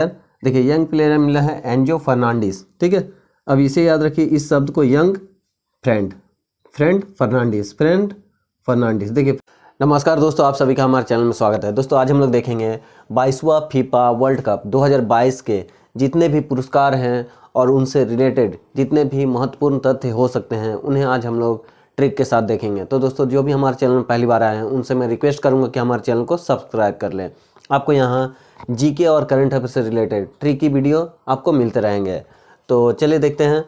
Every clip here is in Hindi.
देखिए यंग प्लेयर मिला है एंजो फर्नांडिस, ठीक है। अब इसे याद रखिए, इस शब्द को यंग फ्रेंड फर्नांडिस। देखिए नमस्कार दोस्तों, आप सभी का हमारे चैनल में स्वागत है। दोस्तों आज हम लोग देखेंगे 22वां फीफा वर्ल्ड कप 2022 के जितने भी पुरस्कार हैं और उनसे रिलेटेड जितने भी महत्वपूर्ण तथ्य हो सकते हैं उन्हें आज हम लोग ट्रिक के साथ देखेंगे। तो दोस्तों जो भी हमारे चैनल में पहली बार आए हैं उनसे मैं रिक्वेस्ट करूंगा कि हमारे चैनल को सब्सक्राइब कर लें। आपको यहाँ जीके और करंट अफेयर से रिलेटेड ट्रिक की वीडियो आपको मिलते रहेंगे। तो चलिए देखते हैं।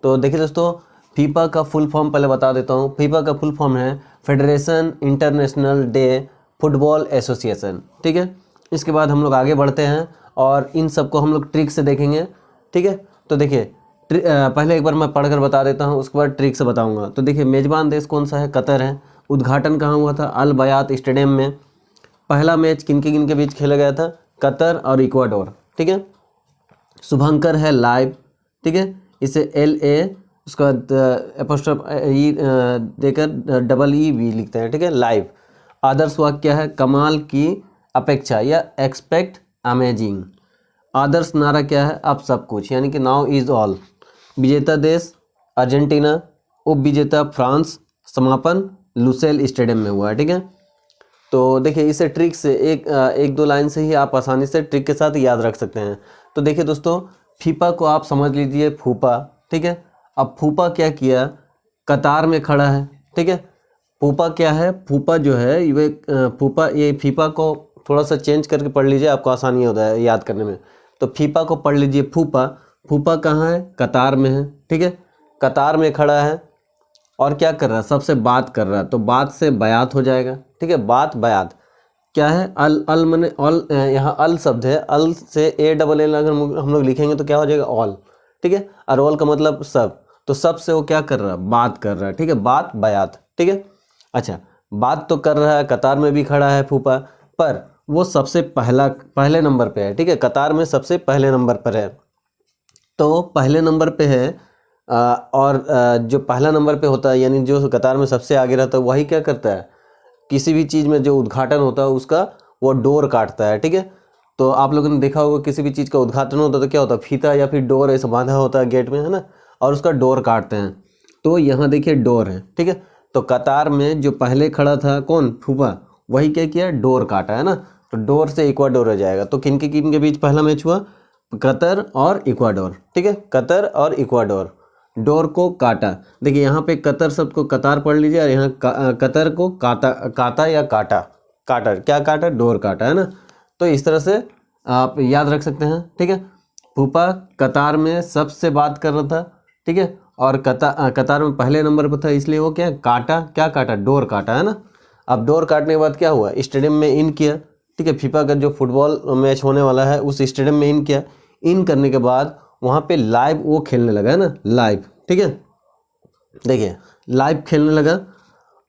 तो देखिए दोस्तों, फीफा का फुल फॉर्म पहले बता देता हूँ। फीफा का फुल फॉर्म है federation international day football association, ठीक है। इसके बाद हम लोग आगे बढ़ते हैं और इन सबको हम लोग ट्रिक से देखेंगे, ठीक है। तो देखिए पहले एक बार मैं पढ़कर बता देता हूँ, उसके बाद ट्रिक से बताऊँगा। तो देखिए मेज़बान देश कौन सा है? कतर है। उद्घाटन कहाँ हुआ था? अल बयात स्टेडियम में। पहला मैच किन के बीच खेला गया था? कतर और इक्वाडोर, ठीक है। शुभंकर है लाइव, ठीक है। इसे LA उसका एपोस्ट्रोफ ई देकर EE लिखते हैं, ठीक है, लाइव। आदर्श वाक्य क्या है? कमाल की अपेक्षा या एक्सपेक्ट अमेजिंग। आदर्श नारा क्या है? अब सब कुछ, यानी कि नाउ इज ऑल। विजेता देश अर्जेंटीना, उप विजेता फ्रांस। समापन लुसेल स्टेडियम में हुआ है, ठीक है। तो देखिए इसे ट्रिक से एक दो लाइन से ही आप आसानी से ट्रिक के साथ याद रख सकते हैं। तो देखिए दोस्तों, फीफा को आप समझ लीजिए फूफा, ठीक है। अब फूफा क्या किया? कतार में खड़ा है, ठीक है। फूफा क्या है? फूफा जो है ये फीफा को थोड़ा सा चेंज करके पढ़ लीजिए, आपको आसानी होता है याद करने में। तो फीफा को पढ़ लीजिए फूफा। फूफा कहाँ है? कतार में है, ठीक है। कतार में खड़ा है और क्या कर रहा है? सबसे बात कर रहा है। तो बात से बयात हो जाएगा, ठीक है। बात बयात क्या है? अल मने ऑल, यहाँ अल शब्द है। अल से ALL अगर हम लोग लिखेंगे तो क्या हो जाएगा? ऑल, ठीक है। और ऑल का मतलब सब। तो सब से वो क्या कर रहा है? बात कर रहा है, ठीक है। बात बयात, ठीक है। अच्छा, बात तो कर रहा है, कतार में भी खड़ा है फूफा, पर वो सबसे पहले नंबर पे है, ठीक है। कतार में सबसे पहले नंबर पर है। तो पहले नंबर पे है और जो पहला नंबर पे होता है यानी जो कतार में सबसे आगे रहता है वही क्या करता है? किसी भी चीज़ में जो उद्घाटन होता है उसका वो डोर काटता है, ठीक है। तो आप लोगों ने देखा होगा किसी भी चीज़ का उद्घाटन होता है तो क्या होता है? फीता या फिर डोर ऐसा बांधा होता है गेट में, है ना, और उसका डोर काटते हैं। तो यहाँ देखिए डोर है, ठीक है। तो कतार में जो पहले खड़ा था कौन? फूफा, वही क्या किया? डोर काटा, है ना। तो डोर से इक्वाडोर हो जाएगा। तो किन के बीच पहला मैच हुआ? कतर और इक्वाडोर, ठीक है। कतर और इक्वाडोर, डोर को काटा। देखिए यहाँ पे कतर शब्द को कतार पढ़ लीजिए और यहाँ कतर को काता या काटा। क्या काटा? डोर काटा, है ना। तो इस तरह से आप याद रख सकते हैं, ठीक है। फूफा कतार में सबसे बात कर रहा था, ठीक है, और कतार में पहले नंबर पर था, इसलिए वो क्या काटा? डोर काटा, है ना। अब डोर काटने के बाद क्या हुआ? स्टेडियम में इन किया, ठीक है। फीफा का जो फुटबॉल मैच होने वाला है उस स्टेडियम में इन किया। इन करने के बाद वहाँ पे लाइव वो खेलने लगा, है ना, लाइव, ठीक है। देखिए लाइव खेलने लगा।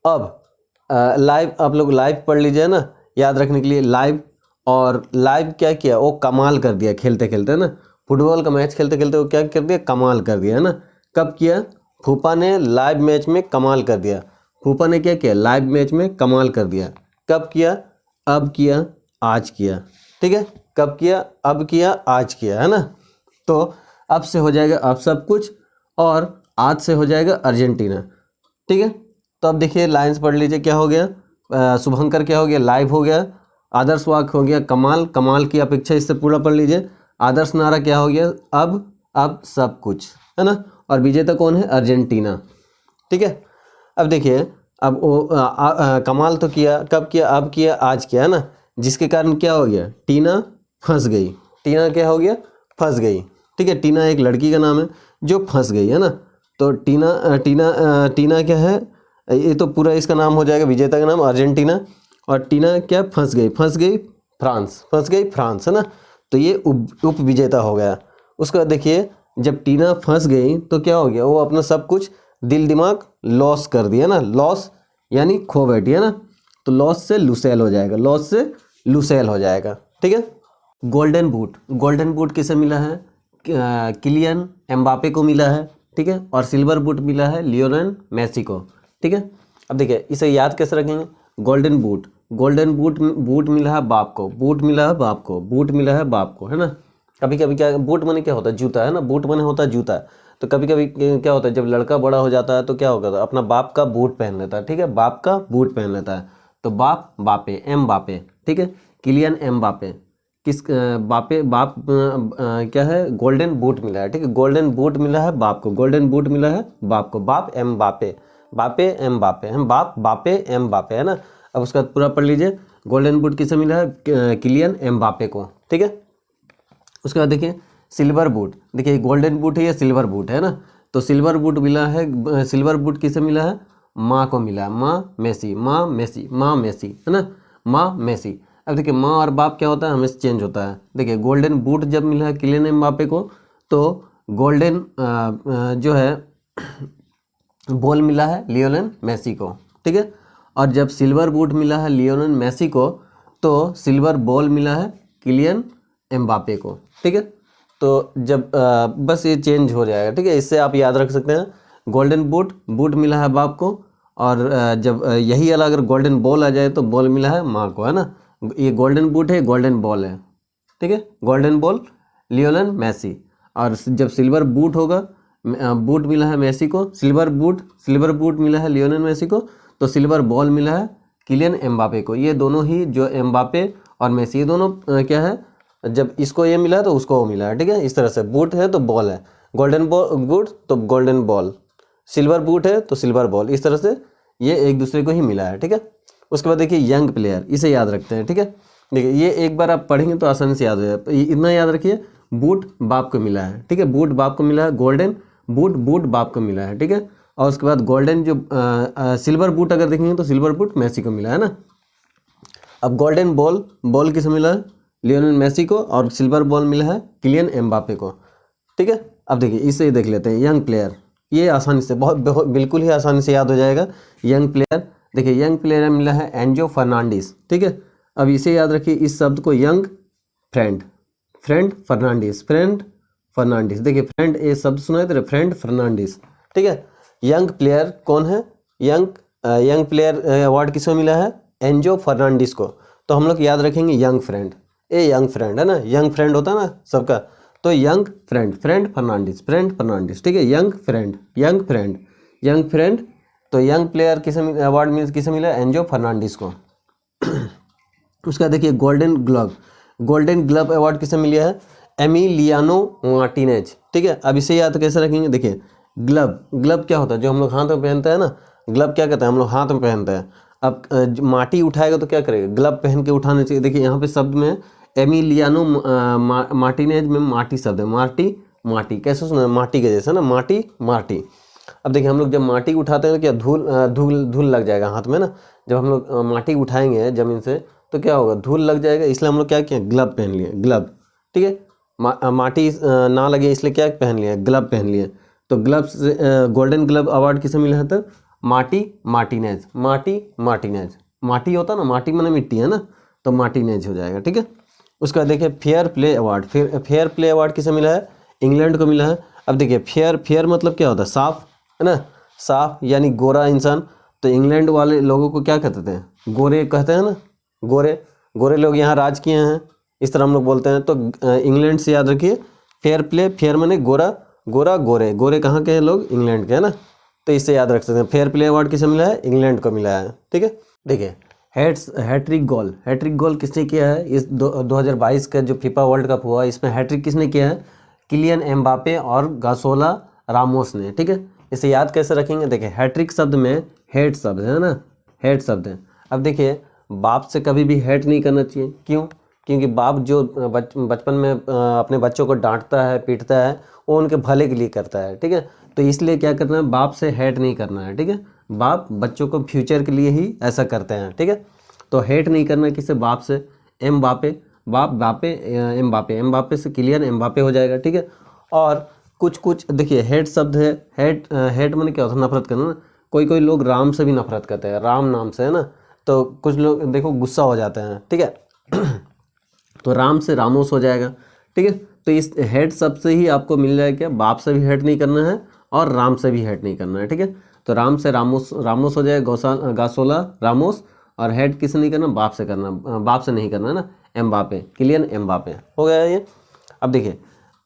अब लाइव आप लोग लाइव पढ़ लीजिए ना याद रखने के लिए, लाइव। और लाइव क्या किया? वो कमाल कर दिया खेलते खेलते, है ना। फुटबॉल का मैच खेलते खेलते वो क्या कर दिया? कमाल कर दिया, है ना। कब किया? फूफा ने लाइव मैच में कमाल कर दिया। फूफा ने क्या किया? लाइव मैच में कमाल कर दिया। कब किया? अब किया, आज किया, ठीक है। कब किया? अब किया, आज किया, है ना। तो अब से हो जाएगा अब सब कुछ और आज से हो जाएगा अर्जेंटीना, ठीक है। तो अब देखिए लाइंस पढ़ लीजिए, क्या हो गया? शुभंकर क्या हो गया? लाइव हो गया। आदर्श वाक्य हो गया कमाल की अपेक्षा, इससे पूरा पढ़ लीजिए। आदर्श नारा क्या हो गया? अब सब कुछ, है ना। और विजेता कौन है? अर्जेंटीना, ठीक है। अब देखिए अब वो कमाल तो किया, कब किया? अब किया, आज किया, है ना। जिसके कारण क्या हो गया? टीना फंस गई। टीना क्या हो गया? फंस गई, ठीक है। टीना एक लड़की का नाम है जो फंस गई, है ना। तो टीना क्या है? ये तो पूरा इसका नाम हो जाएगा, विजेता का नाम अर्जेंटीना, और टीना क्या? फंस गई फ्रांस, है ना। तो ये उप विजेता हो गया। उसके बाद देखिए जब टीना फंस गई तो क्या हो गया? वो अपना सब कुछ दिल दिमाग लॉस कर दिया ना। लॉस यानी खो बैठी, है ना। तो लॉस से लुसेल हो जाएगा, ठीक है। गोल्डन बूट किसे मिला है? किलियन एम्बापे को मिला है, ठीक है। और सिल्वर बूट मिला है लियोनेल मेसी को, ठीक है। अब देखिए इसे याद कैसे रखेंगे? गोल्डन बूट मिला है बाप को, बूट मिला है बाप को, है ना। कभी कभी क्या, बूट माने क्या होता है, जूता है ना, बूट माने होता है जूता। तो कभी कभी क्या होता है, जब लड़का बड़ा हो जाता है तो क्या होगा, तो अपना बाप का बूट पहन लेता है, ठीक है, बाप का बूट पहन लेता है। तो बाप बापे, एम बापे, ठीक है, किलियन एम बापे, किस बापे बाप क्या है, गोल्डन बूट मिला है, ठीक है, गोल्डन बूट मिला है बाप को, गोल्डन बूट मिला है बाप को, बाप एम बापे, बापे एम बापे, हम बाप बापे एम बापे, है ना। अब उसका पूरा पढ़ लीजिए, गोल्डन बूट किसे मिला है, किलियन एम बापे को, ठीक है। उसके बाद देखिए सिल्वर बूट, देखिए गोल्डन बूट है या सिल्वर बूट है ना। तो सिल्वर बूट मिला है, सिल्वर बूट किसे मिला है, माँ को मिला है, माँ मेसी, माँ मेसी, माँ मेसी, है ना, माँ मेसी। अब देखिए माँ और बाप क्या होता है, हमेशा चेंज होता है। देखिए गोल्डन बूट जब मिला है किलियन एम्बापे को, तो गोल्डन जो है बॉल मिला है लियोनेल मेसी को, ठीक है। और जब सिल्वर बूट मिला है लियोनेल मेसी को, तो सिल्वर बॉल मिला है किलियन एम्बापे को, ठीक है। तो जब बस ये चेंज हो जाएगा, ठीक है, इससे आप याद रख सकते हैं। गोल्डन बूट, बूट मिला है बाप को, और जब यही वाला अगर गोल्डन बॉल आ जाए तो बॉल मिला है माँ को, है ना। ये गोल्डन बूट है, गोल्डन बॉल है, ठीक है, गोल्डन बॉल लियोनेल मेसी। और जब सिल्वर बूट होगा, बूट मिला है मेसी को, सिल्वर बूट मिला है लियोनेल मेसी को, तो सिल्वर बॉल मिला है किलियन एम्बापे को। ये दोनों ही जो एम्बापे और मेसी, ये दोनों क्या है, जब इसको ये मिला है तो उसको वो मिला है, ठीक है। इस तरह से बूट है तो बॉल है, गोल्डन बूट तो गोल्डन बॉल, सिल्वर बूट है तो सिल्वर बॉल, इस तरह से ये एक दूसरे को ही मिला है, ठीक है। उसके बाद देखिए यंग प्लेयर, इसे याद रखते हैं, ठीक है। देखिए ये एक बार आप पढ़ेंगे तो आसानी से याद हो जाए, इतना याद रखिए, बूट बाप को मिला है, ठीक है, बूट बाप को मिला है, गोल्डन बूट बाप को मिला है, ठीक है। और उसके बाद गोल्डन जो सिल्वर बूट अगर देखेंगे तो सिल्वर बूट मेसी को मिला है ना। अब गोल्डन बॉल किसे मिला है, लियोनेल मेसी को, और सिल्वर बॉल मिला है किलियन एम्बापे को, ठीक है। अब देखिए इसे देख लेते हैं, यंग प्लेयर, ये आसानी से बहुत बिल्कुल ही आसानी से याद हो जाएगा। यंग प्लेयर, देखिए यंग प्लेयर मिला है एंजो फर्नांडिस, ठीक है। अब इसे याद रखिए, इस शब्द को यंग फ्रेंड फर्नांडिस, देखिए फ्रेंड ये शब्द सुनाए थे, फ्रेंड फर्नांडिस, ठीक है। यंग प्लेयर कौन है, यंग प्लेयर अवार्ड किसको मिला है, एंजो फर्नांडिस को। तो हम लोग याद रखेंगे यंग फ्रेंड, यंग फ्रेंड है ना, यंग फ्रेंड होता है ना सबका, तो यंग फ्रेंड फर्नांडिस, ठीक है, यंग फ्रेंड। तो यंग प्लेयर किसे अवार्ड किसे मिला, एंजो फर्नांडिस को। उसका देखिए गोल्डन ग्लब अवार्ड किसे मिला है, एमिलियानो मार्टिनेज, ठीक है। अब इसे याद कैसे रखेंगे, देखिए ग्लब क्या होता है, जो हम लोग हाथ में पहनते हैं ना, ग्लब क्या कहते हैं, हम लोग हाथ में पहनते हैं। अब माटी उठाएगा तो क्या करेगा, ग्लब पहन के उठाना चाहिए। देखिए यहाँ पे शब्द में एमिलियानो मार्टिनेज में माटी शब्द है, माटी कैसे सुना है, माटी के जैसा ना, माटी। अब देखिए हम लोग जब माटी उठाते हैं तो क्या धूल लग जाएगा हाथ में ना। जब हम लोग माटी उठाएंगे ज़मीन से तो क्या होगा, धूल लग जाएगा, इसलिए हम लोग क्या किए, ग्लब पहन लिए, ग्लब, ठीक है। माटी ना लगे इसलिए क्या पहन लिया, ग्लब पहन लिए। तो ग्लब से गोल्डन ग्लब अवार्ड किसे मिला है, तो मार्टिनेज, माटी होता ना, माटी माने मिट्टी है ना, तो मार्टिनेज हो जाएगा, ठीक है। उसका देखिए फेयर प्ले अवार्ड किसे मिला है, इंग्लैंड को मिला है। अब देखिए फेयर मतलब क्या होता है, साफ, है ना, साफ यानी गोरा इंसान। तो इंग्लैंड वाले लोगों को क्या कहते थे, गोरे कहते हैं ना, गोरे लोग यहाँ राज किए हैं, इस तरह हम लोग बोलते हैं। तो इंग्लैंड से याद रखिए फेयर प्ले, फेयर माने गोरा, गोरे कहाँ के हैं लोग, इंग्लैंड के, है ना। तो इससे याद रख सकते हैं। फेयर प्ले अवार्ड किसे मिला है, इंग्लैंड को मिला है, ठीक है। देखिए हैट्रिक गोल किसने किया है, इस 2022 का जो फीफा वर्ल्ड कप हुआ इसमें हैट्रिक किसने किया है, किलियन एम्बापे और गासोला रामोस ने, ठीक है। इसे याद कैसे रखेंगे, देखिए हैट्रिक शब्द में हेड शब्द है ना, हेड शब्द है। अब देखिए बाप से कभी भी हेट नहीं करना चाहिए, क्यों, क्योंकि बाप जो बचपन में अपने बच्चों को डांटता है, पीटता है, वो उनके भले के लिए करता है, ठीक है। तो इसलिए क्या करना है, बाप से हेट नहीं करना है, ठीक है। बाप बच्चों को फ्यूचर के लिए ही ऐसा करते हैं, ठीक है। तो हेट नहीं करना किससे, बाप से, एम्बापे से किलियन एम्बापे हो जाएगा, ठीक है। और कुछ देखिए हेट शब्द है, हेट माने क्या होता है, नफरत करना ना। कोई लोग राम से भी नफरत करते हैं, राम नाम से, है ना। तो कुछ लोग देखो गुस्सा हो जाते हैं, ठीक है। तो राम से रामोस हो जाएगा, ठीक है। तो इस हेड शब्द से ही आपको मिल जाएगा, बाप से भी हेट नहीं करना है और राम से भी हेट नहीं करना है, ठीक है। तो राम से रामोस हो जाएगा, गासोला रामोस। और हेड किसे नहीं करना, बाप से करना, बाप से नहीं करना है ना, एम्बापे, किलियन एम्बापे हो गया ये। अब देखिए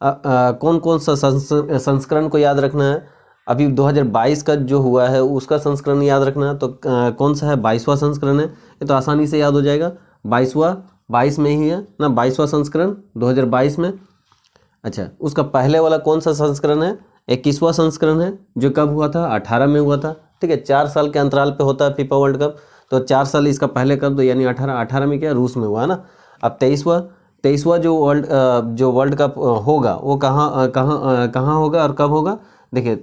कौन कौन सा संस्करण को याद रखना है। अभी 2022 का जो हुआ है उसका संस्करण याद रखना है। तो कौन सा है, 22वां संस्करण है। ये तो आसानी से याद हो जाएगा, 22 में ही है ना, 22वां संस्करण 2022 में। अच्छा, उसका पहले वाला कौन सा संस्करण है, 21वां संस्करण है, जो कब हुआ था, 18 में हुआ था। ठीक है, 4 साल के अंतराल पे होता है फीफा वर्ल्ड कप, तो 4 साल इसका पहले कब, तो यानी 18 में क्या, रूस में हुआ है ना। अब 23वां जो वर्ल्ड कप होगा वो कहाँ होगा और कब होगा। देखिए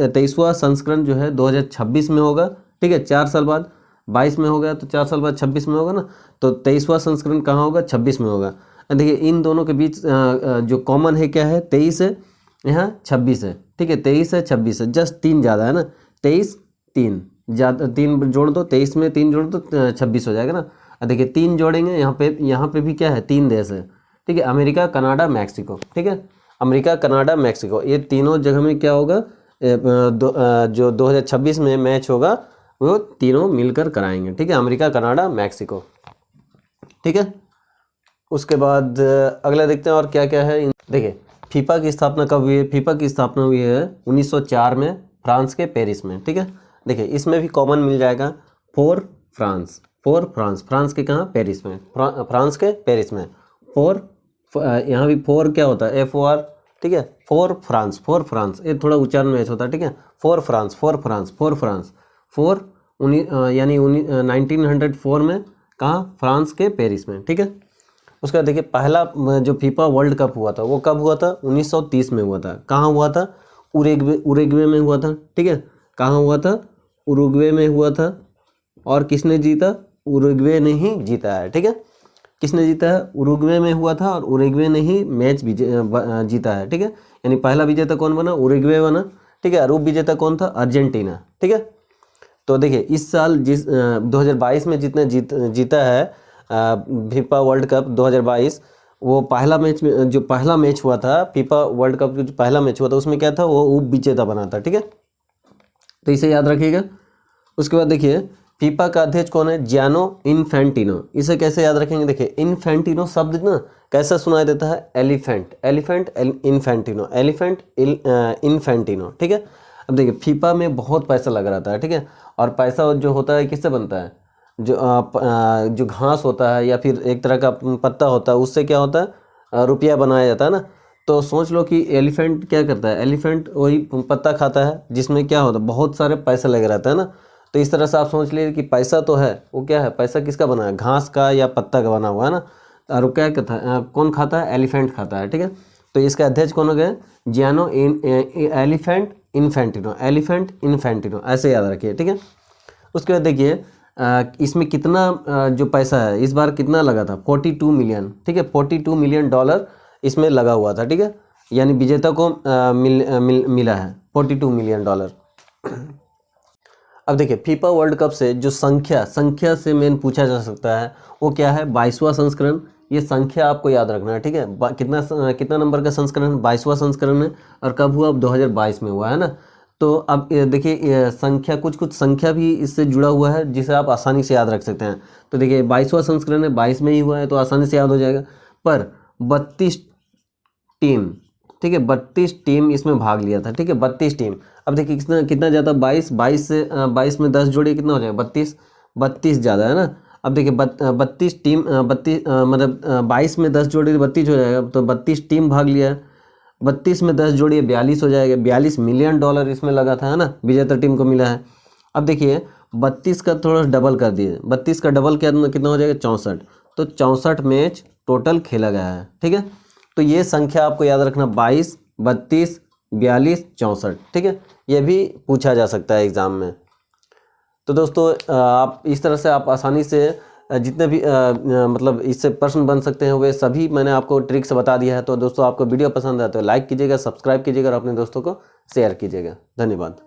23वां संस्करण जो है 2026 में होगा। ठीक है, 4 साल बाद 22 में हो गया तो 4 साल बाद 26 में होगा ना, तो 23वां संस्करण कहाँ होगा, 26 में होगा। देखिए इन दोनों के बीच जो कॉमन है क्या है, 23 है, यहाँ 26 है। ठीक है, 23 है 26 है, जस्ट 3 ज़्यादा है ना, 23 3 ज़्यादा, 3 जोड़ दो, 23 में 3 जोड़ दो 26 हो जाएगा ना। देखिए 3 जोड़ेंगे, यहाँ पे भी क्या है, 3 देश है। ठीक है, अमेरिका, कनाडा, मैक्सिको। ठीक है, अमेरिका, कनाडा, मैक्सिको, ये तीनों जगह में क्या होगा, जो 2026 में मैच होगा वो तीनों मिलकर कराएंगे। ठीक है, अमेरिका, कनाडा, मैक्सिको। ठीक है, उसके बाद अगला देखते हैं और क्या क्या है। देखिए फीफा की स्थापना कब हुई है, फीफा की स्थापना हुई है 1904 में फ्रांस के पेरिस में। ठीक है, देखिए इसमें भी कॉमन मिल जाएगा, फॉर फ्रांस के कहाँ, पेरिस में, फ्रांस के पेरिस में। यहाँ भी फोर क्या होता है, FOR। ठीक है, फॉर फ्रांस, ये थोड़ा उच्चारण मैच होता है। ठीक है, फॉर फ्रांस, यानी 1904 में कहाँ, फ्रांस के पेरिस में। ठीक है, उसका देखिए पहला जो फीफा वर्ल्ड कप हुआ था वो कब हुआ था, 1930 में हुआ था। कहाँ हुआ था, उरुग्वे में हुआ था। ठीक है, कहाँ हुआ था, उरुग्वे में हुआ था। और किसने जीता, उरुग्वे ने ही जीता है। ठीक है, किसने जीता है, उरुग्वे में हुआ था और उरुग्वे ने ही मैच जीता है। ठीक है, यानी पहला विजेता कौन बना, उरुग्वे बना। ठीक है, और उप विजेता कौन था, अर्जेंटीना। ठीक है, तो देखिए इस साल 2022 में जितने जीता है फीफा वर्ल्ड कप 2022, वो पहला मैच हुआ था फीफा वर्ल्ड कप, जो पहला मैच हुआ था उसमें क्या था, वो उप विजेता बना था। ठीक है, तो इसे याद रखिएगा। उसके बाद देखिए फीफा का अध्यक्ष कौन है, जियानो इन्फेंटिनो। इसे कैसे याद रखेंगे, देखिए इन्फेंटिनो शब्द ना कैसा सुनाई देता है, एलिफेंट इन्फेंटिनो। ठीक है, अब देखिए फीफा में बहुत पैसा लग रहा था। ठीक है, और पैसा जो होता है किससे बनता है, जो घास होता है या फिर एक तरह का पत्ता होता है, उससे क्या होता है, रुपया बनाया जाता है ना। तो सोच लो कि एलिफेंट क्या करता है, एलिफेंट वही पत्ता खाता है जिसमें क्या होता है, बहुत सारे पैसे लगे रहता है ना। तो इस तरह से आप सोच लीजिए कि पैसा तो है, वो क्या है, पैसा किसका बना है, घास का या पत्ता का बना हुआ है ना। और क्या कहता है, कौन खाता है, एलिफेंट खाता है। ठीक है, तो इसका अध्यक्ष कौन हो गए, जियानो एलिफेंट इन्फेंटिनो, ऐसे याद रखिए। ठीक है, उसके बाद देखिए इसमें कितना जो पैसा है इस बार कितना लगा था, 42 मिलियन। ठीक है, 42 मिलियन डॉलर इसमें लगा हुआ था। ठीक है, यानी विजेता को मिला है 42 मिलियन डॉलर। अब देखिए फीफा वर्ल्ड कप से जो संख्या से मेन पूछा जा सकता है वो क्या है, 22वां संस्करण। ये संख्या आपको याद रखना है। ठीक है, कितना नंबर का संस्करण, 22वां संस्करण है, और कब हुआ, अब 2022 में हुआ है ना। तो अब देखिए संख्या, कुछ संख्या भी इससे जुड़ा हुआ है जिसे आप आसानी से याद रख सकते हैं। तो देखिए 22वां संस्करण है, 22 में ही हुआ है तो आसानी से याद हो जाएगा। पर 32 टीम, ठीक है, 32 टीम इसमें भाग लिया था। ठीक है, 32 टीम। अब देखिए कितना ज़्यादा, 22 में 10 जोड़िए कितना हो जाएगा, 32 ज़्यादा है ना। अब देखिए 32 टीम, 32 मतलब 22 में 10 जोड़िए 32 हो जाएगा, तो 32 टीम भाग लिया है। 32 में 10 जोड़िए 42 हो जाएगा। 42 मिलियन डॉलर इसमें लगा था, है ना, विजेता टीम को मिला है। अब देखिए 32 का थोड़ा डबल कर दिए, 32 का डबल कितना हो जाएगा, 64। तो 64 मैच टोटल खेला गया है। ठीक है, तो ये संख्या आपको याद रखना, 22, 32, 42, 64। ठीक है, ये भी पूछा जा सकता है एग्ज़ाम में। तो दोस्तों आप इस तरह से आप आसानी से जितने भी मतलब इससे प्रश्न बन सकते हैं वे सभी मैंने आपको ट्रिक से बता दिया है। तो दोस्तों आपको वीडियो पसंद आए तो लाइक कीजिएगा, सब्सक्राइब कीजिएगा और अपने दोस्तों को शेयर कीजिएगा। धन्यवाद।